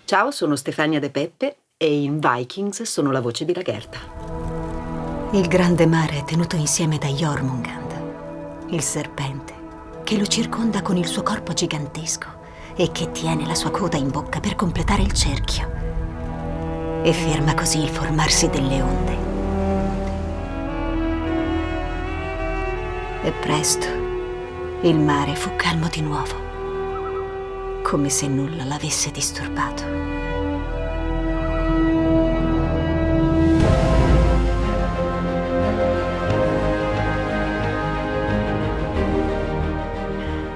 Ciao, sono Stefania De Peppe e in Vikings sono la voce di Lagertha. Il grande mare è tenuto insieme da Jormungand, il serpente, che lo circonda con il suo corpo gigantesco e che tiene la sua coda in bocca per completare il cerchio e ferma così il formarsi delle onde. E presto il mare fu calmo di nuovo, come se nulla l'avesse disturbato.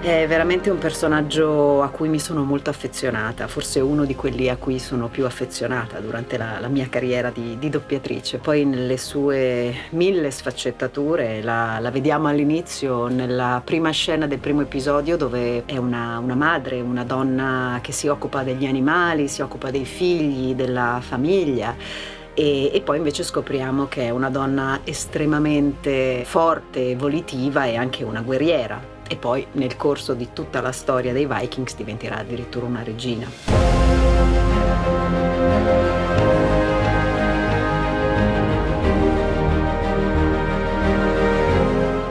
È veramente un personaggio a cui mi sono molto affezionata, forse uno di quelli a cui sono più affezionata durante la mia carriera di doppiatrice. Poi nelle sue 1000 sfaccettature la vediamo all'inizio nella prima scena del primo episodio, dove è una madre, una donna che si occupa degli animali, si occupa dei figli, della famiglia. E poi invece scopriamo che è una donna estremamente forte, volitiva e anche una guerriera. E poi nel corso di tutta la storia dei Vikings diventerà addirittura una regina.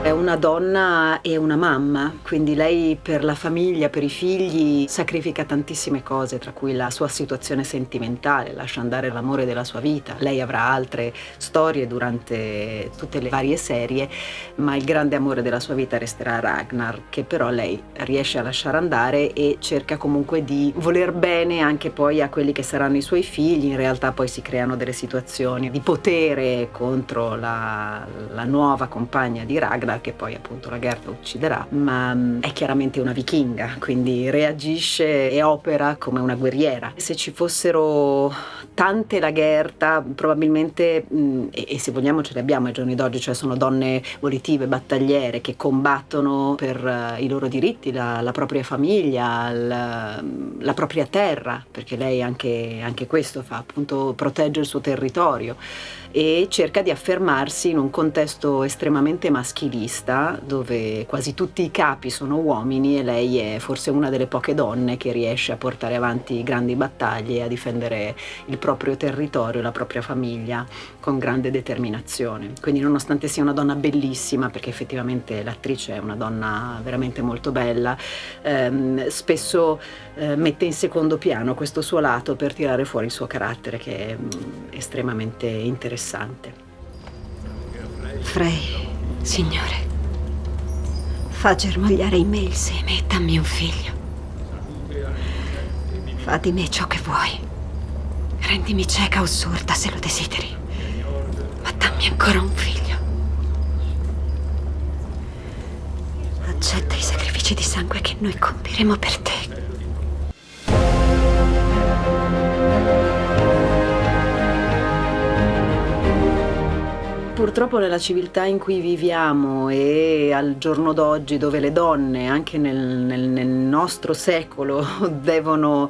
È una donna e una mamma, quindi lei per la famiglia, per i figli, sacrifica tantissime cose, tra cui la sua situazione sentimentale, lascia andare l'amore della sua vita. Lei avrà altre storie durante tutte le varie serie, ma il grande amore della sua vita resterà Ragnar, che però lei riesce a lasciare andare e cerca comunque di voler bene anche poi a quelli che saranno i suoi figli. In realtà poi si creano delle situazioni di potere contro la nuova compagna di Ragnar, che poi appunto Lagertha ucciderà, ma è chiaramente una vichinga, quindi reagisce e opera come una guerriera. Se ci fossero tante Lagertha, probabilmente, e se vogliamo ce le abbiamo ai giorni d'oggi, cioè sono donne volitive, battagliere, che combattono per i loro diritti, la propria famiglia, la propria terra, perché lei anche questo fa, appunto protegge il suo territorio e cerca di affermarsi in un contesto estremamente maschilista, dove quasi tutti i capi sono uomini e lei è forse una delle poche donne che riesce a portare avanti grandi battaglie e a difendere il proprio territorio, la propria famiglia con grande determinazione. Quindi nonostante sia una donna bellissima, perché effettivamente l'attrice è una donna veramente molto bella, spesso mette in secondo piano questo suo lato per tirare fuori il suo carattere, che è estremamente interessante. Frey, signore, fa germogliare in me il seme e dammi un figlio. Fa di me ciò che vuoi. Rendimi cieca o sorda se lo desideri, ma dammi ancora un figlio. Accetta i sacrifici di sangue che noi compiremo per te. Purtroppo nella civiltà in cui viviamo e al giorno d'oggi, dove le donne anche nel nostro secolo devono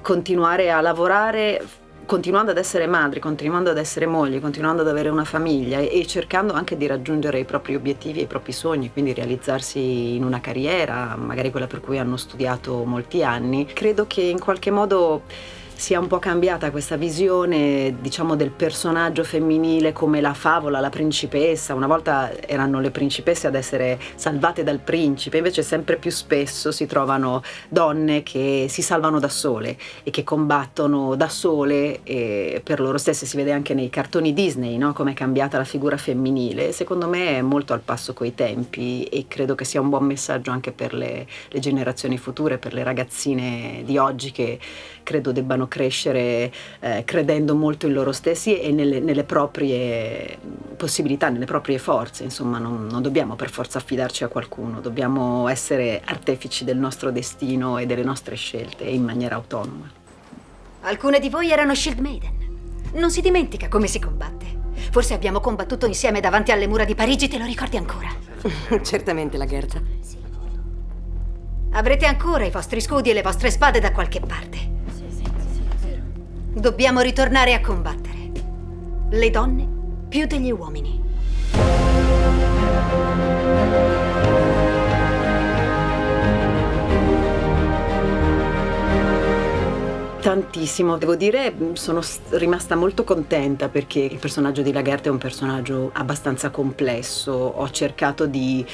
continuare a lavorare, continuando ad essere madri, continuando ad essere mogli, continuando ad avere una famiglia e cercando anche di raggiungere i propri obiettivi e i propri sogni, quindi realizzarsi in una carriera, magari quella per cui hanno studiato molti anni, credo che in qualche modo sia un po' cambiata questa visione, diciamo, del personaggio femminile come la favola, la principessa. Una volta erano le principesse ad essere salvate dal principe, invece sempre più spesso si trovano donne che si salvano da sole e che combattono da sole e per loro stesse. Si vede anche nei cartoni Disney, no? Come è cambiata la figura femminile. Secondo me è molto al passo coi tempi e credo che sia un buon messaggio anche per le generazioni future, per le ragazzine di oggi, che credo debbano crescere credendo molto in loro stessi e nelle proprie possibilità, nelle proprie forze. Insomma, non dobbiamo per forza affidarci a qualcuno, dobbiamo essere artefici del nostro destino e delle nostre scelte in maniera autonoma. Alcune di voi erano Shield Maiden. Non si dimentica come si combatte. Forse abbiamo combattuto insieme davanti alle mura di Parigi, te lo ricordi ancora? Certamente, Lagertha. Avrete ancora i vostri scudi e le vostre spade da qualche parte. Dobbiamo ritornare a combattere. Le donne più degli uomini. Tantissimo, devo dire, sono rimasta molto contenta perché il personaggio di Lagertha è un personaggio abbastanza complesso. Ho cercato di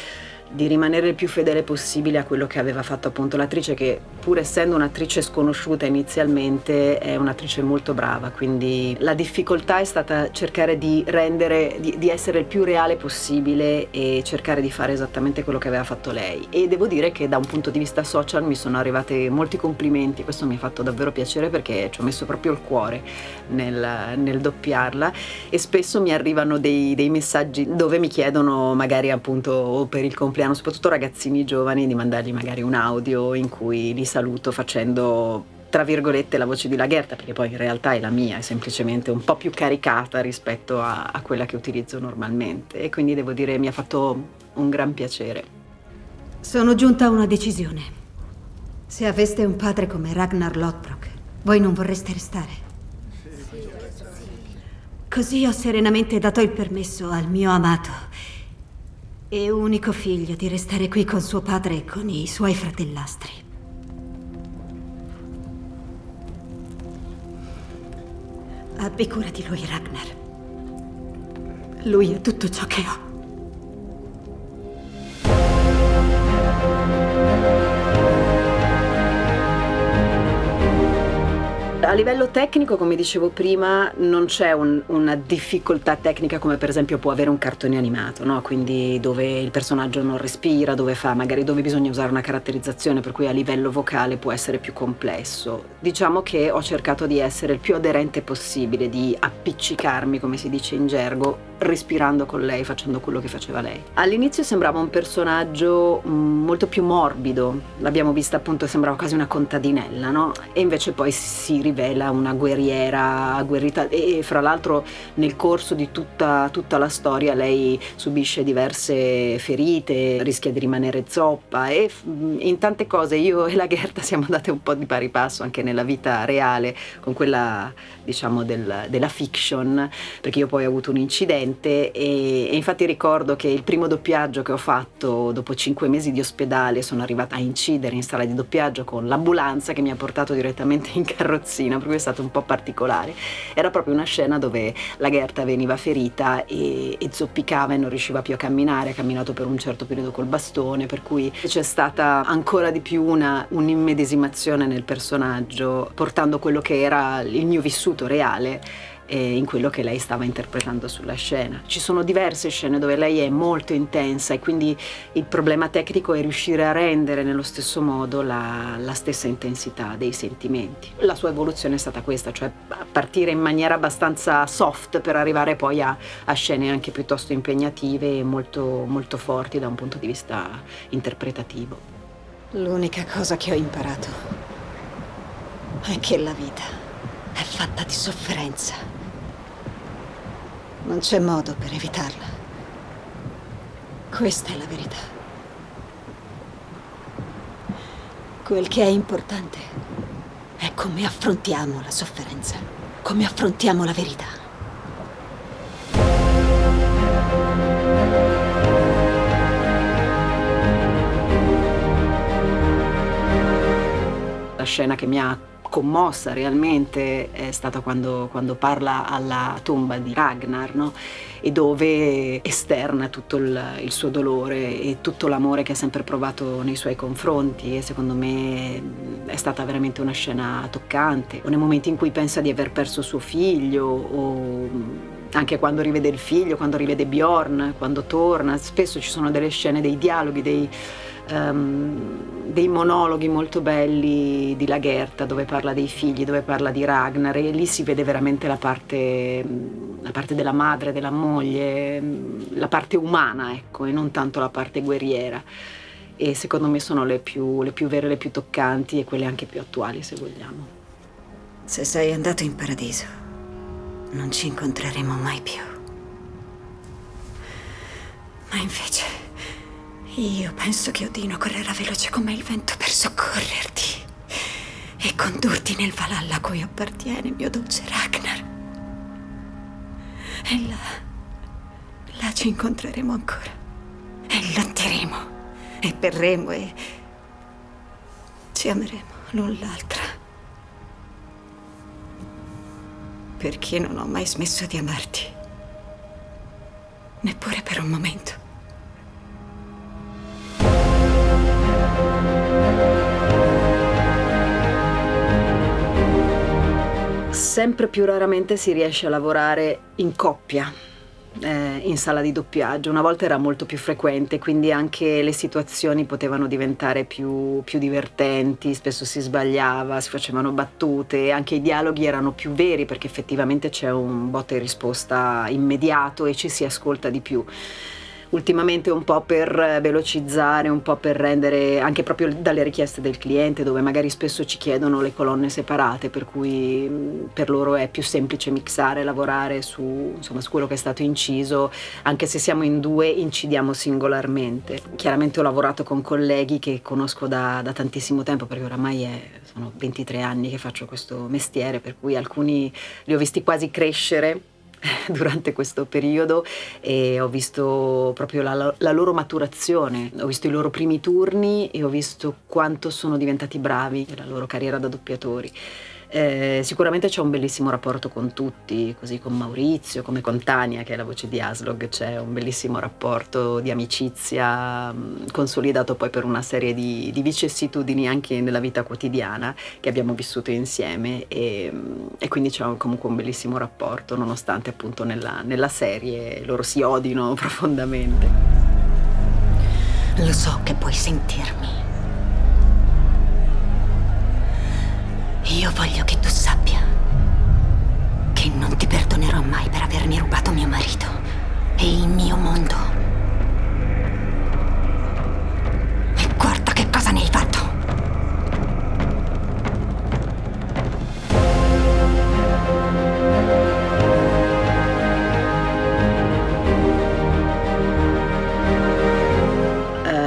rimanere il più fedele possibile a quello che aveva fatto appunto l'attrice, che pur essendo un'attrice sconosciuta inizialmente è un'attrice molto brava, quindi la difficoltà è stata cercare di rendere, di essere il più reale possibile e cercare di fare esattamente quello che aveva fatto lei. E devo dire che da un punto di vista social mi sono arrivate molti complimenti, questo mi ha fatto davvero piacere perché ci ho messo proprio il cuore nel doppiarla, e spesso mi arrivano dei messaggi dove mi chiedono magari appunto per il compleanno, soprattutto ragazzini giovani, di mandargli magari un audio in cui li saluto facendo tra virgolette la voce di Lagertha, perché poi in realtà è la mia, è semplicemente un po' più caricata rispetto a quella che utilizzo normalmente, e quindi devo dire mi ha fatto un gran piacere. Sono giunta a una decisione. Se aveste un padre come Ragnar Lothbrok, voi non vorreste restare. Così ho serenamente dato il permesso al mio amato e unico figlio di restare qui con suo padre e con i suoi fratellastri. Abbi cura di lui, Ragnar. Lui è tutto ciò che ho. A livello tecnico, come dicevo prima, non c'è una difficoltà tecnica come per esempio può avere un cartone animato, no? Quindi dove il personaggio non respira, dove bisogna usare una caratterizzazione, per cui a livello vocale può essere più complesso. Diciamo che ho cercato di essere il più aderente possibile, di appiccicarmi, come si dice in gergo, respirando con lei, facendo quello che faceva lei. All'inizio sembrava un personaggio molto più morbido, l'abbiamo vista appunto, sembrava quasi una contadinella, no? E invece poi si rivela una guerriera agguerrita, e fra l'altro nel corso di tutta la storia lei subisce diverse ferite, rischia di rimanere zoppa, e in tante cose io e Lagertha siamo andate un po' di pari passo anche nella vita reale con quella, diciamo, della fiction, perché io poi ho avuto un incidente e infatti ricordo che il primo doppiaggio che ho fatto dopo 5 mesi di ospedale, sono arrivata a incidere in sala di doppiaggio con l'ambulanza che mi ha portato direttamente in carrozzina, per cui è stato un po' particolare. Era proprio una scena dove Lagertha veniva ferita e zoppicava e non riusciva più a camminare, ha camminato per un certo periodo col bastone, per cui c'è stata ancora di più un'immedesimazione nel personaggio, portando quello che era il mio vissuto reale in quello che lei stava interpretando sulla scena. Ci sono diverse scene dove lei è molto intensa e quindi il problema tecnico è riuscire a rendere nello stesso modo la stessa intensità dei sentimenti. La sua evoluzione è stata questa, cioè partire in maniera abbastanza soft per arrivare poi a scene anche piuttosto impegnative e molto, molto forti da un punto di vista interpretativo. L'unica cosa che ho imparato è che la vita è fatta di sofferenza. Non c'è modo per evitarla. Questa è la verità. Quel che è importante è come affrontiamo la sofferenza, come affrontiamo la verità. La scena che mi ha commossa realmente è stata quando parla alla tomba di Ragnar, no? E dove esterna tutto il suo dolore e tutto l'amore che ha sempre provato nei suoi confronti, e secondo me è stata veramente una scena toccante. O nei momenti in cui pensa di aver perso suo figlio, o anche quando rivede il figlio, quando rivede Bjorn, quando torna, spesso ci sono delle scene, dei dialoghi, dei monologhi molto belli di Lagertha dove parla dei figli, dove parla di Ragnar, e lì si vede veramente la parte della madre, della moglie, la parte umana, ecco, e non tanto la parte guerriera. E secondo me sono le più vere, le più toccanti e quelle anche più attuali, se vogliamo. Se sei andato in paradiso, non ci incontreremo mai più. Ma invece io penso che Odino correrà veloce come il vento per soccorrerti e condurti nel Valhalla a cui appartiene mio dolce Ragnar. E là ci incontreremo ancora. E lotteremo, e berremo, e ci ameremo l'un l'altra perché non ho mai smesso di amarti. Neppure per un momento. Sempre più raramente si riesce a lavorare in coppia, in sala di doppiaggio. Una volta era molto più frequente, quindi anche le situazioni potevano diventare più divertenti, spesso si sbagliava, si facevano battute, anche i dialoghi erano più veri perché effettivamente c'è un botta e risposta immediato e ci si ascolta di più. Ultimamente un po' per velocizzare, un po' per rendere, anche proprio dalle richieste del cliente, dove magari spesso ci chiedono le colonne separate, per cui per loro è più semplice mixare, lavorare su quello che è stato inciso. Anche se siamo in due, incidiamo singolarmente. Chiaramente ho lavorato con colleghi che conosco da tantissimo tempo, perché oramai sono 23 anni che faccio questo mestiere, per cui alcuni li ho visti quasi crescere durante questo periodo e ho visto proprio la loro maturazione, ho visto i loro primi turni e ho visto quanto sono diventati bravi nella loro carriera da doppiatori. Sicuramente c'è un bellissimo rapporto con tutti, così con Maurizio, come con Tania, che è la voce di Aslog. C'è un bellissimo rapporto di amicizia, consolidato poi per una serie di vicissitudini anche nella vita quotidiana che abbiamo vissuto insieme, e quindi c'è comunque un bellissimo rapporto, nonostante appunto nella serie loro si odino profondamente. Lo so che puoi sentirmi. Io voglio che tu sappia che non ti perdonerò mai per avermi rubato mio marito e il mio mondo. E guarda che cosa ne hai fatto.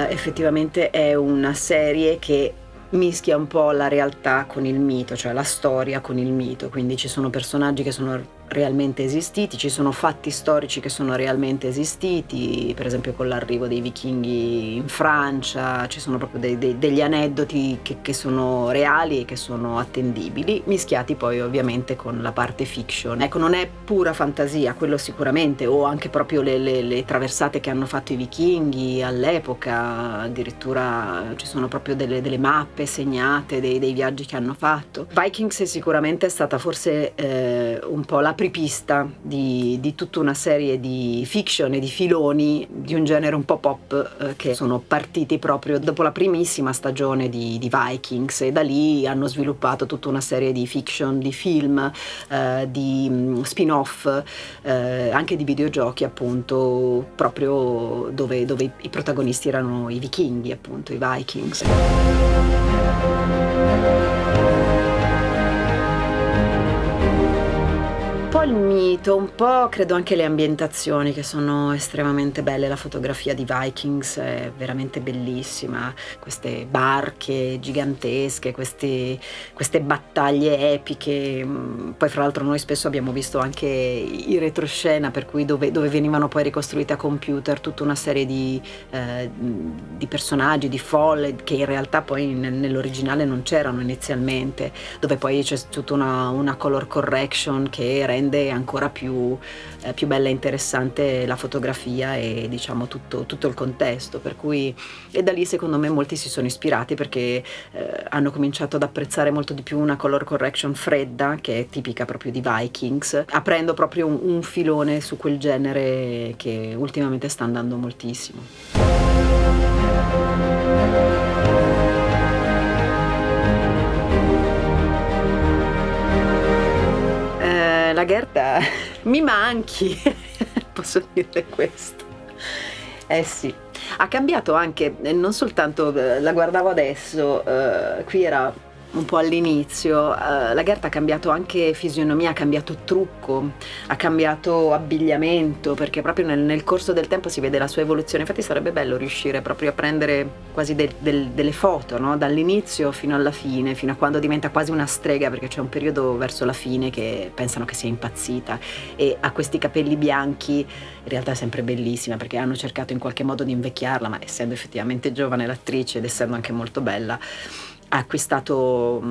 Effettivamente è una serie che mischia un po' la realtà con il mito, cioè la storia con il mito, quindi ci sono personaggi che sono realmente esistiti, ci sono fatti storici che sono realmente esistiti, per esempio con l'arrivo dei vichinghi in Francia, ci sono proprio degli aneddoti che sono reali e che sono attendibili, mischiati poi ovviamente con la parte fiction. Ecco, non è pura fantasia, quello sicuramente, o anche proprio le traversate che hanno fatto i vichinghi all'epoca, addirittura ci sono proprio delle mappe segnate dei viaggi che hanno fatto. Vikings sicuramente è stata forse un po' l'apripista di tutta una serie di fiction e di filoni di un genere un po' pop che sono partiti proprio dopo la primissima stagione di Vikings, e da lì hanno sviluppato tutta una serie di fiction, di film, di spin-off, anche di videogiochi appunto, proprio dove i protagonisti erano i vichinghi, appunto i Vikings. Un po' il mito, un po' credo anche le ambientazioni, che sono estremamente belle. La fotografia di Vikings è veramente bellissima, queste barche gigantesche, queste battaglie epiche. Poi fra l'altro noi spesso abbiamo visto anche i retroscena, per cui dove venivano poi ricostruite a computer tutta una serie di personaggi, di folle, che in realtà poi nell'originale non c'erano inizialmente, dove poi c'è tutta una color correction che rende ancora più bella e interessante la fotografia e diciamo tutto il contesto, per cui, e da lì secondo me molti si sono ispirati, perché hanno cominciato ad apprezzare molto di più una color correction fredda, che è tipica proprio di Vikings, aprendo proprio un filone su quel genere che ultimamente sta andando moltissimo. La Gerda mi manchi, posso dire questo. Sì, ha cambiato anche, non soltanto, la guardavo adesso, qui era un po' all'inizio, la Gerda ha cambiato anche fisionomia, ha cambiato trucco, ha cambiato abbigliamento, perché proprio nel corso del tempo si vede la sua evoluzione. Infatti sarebbe bello riuscire proprio a prendere quasi delle foto, no? Dall'inizio fino alla fine, fino a quando diventa quasi una strega, perché c'è un periodo verso la fine che pensano che sia impazzita, e ha questi capelli bianchi. In realtà è sempre bellissima, perché hanno cercato in qualche modo di invecchiarla, ma essendo effettivamente giovane l'attrice ed essendo anche molto bella, ha acquistato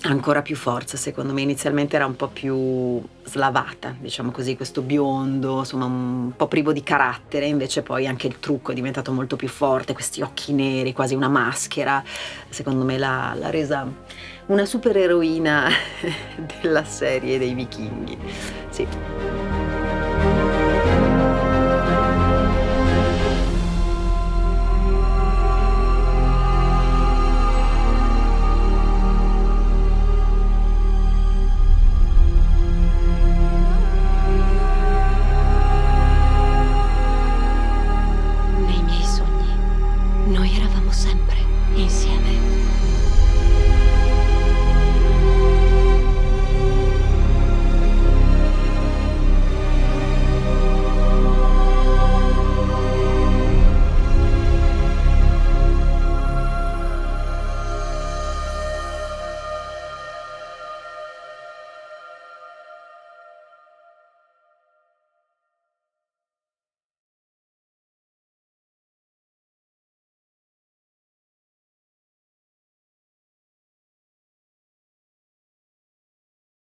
ancora più forza, secondo me. Inizialmente era un po' più slavata, diciamo così, questo biondo, insomma un po' privo di carattere, invece poi anche il trucco è diventato molto più forte, questi occhi neri, quasi una maschera, secondo me l'ha resa una supereroina della serie dei vichinghi, sì. Nei miei sogni, noi eravamo sempre insieme.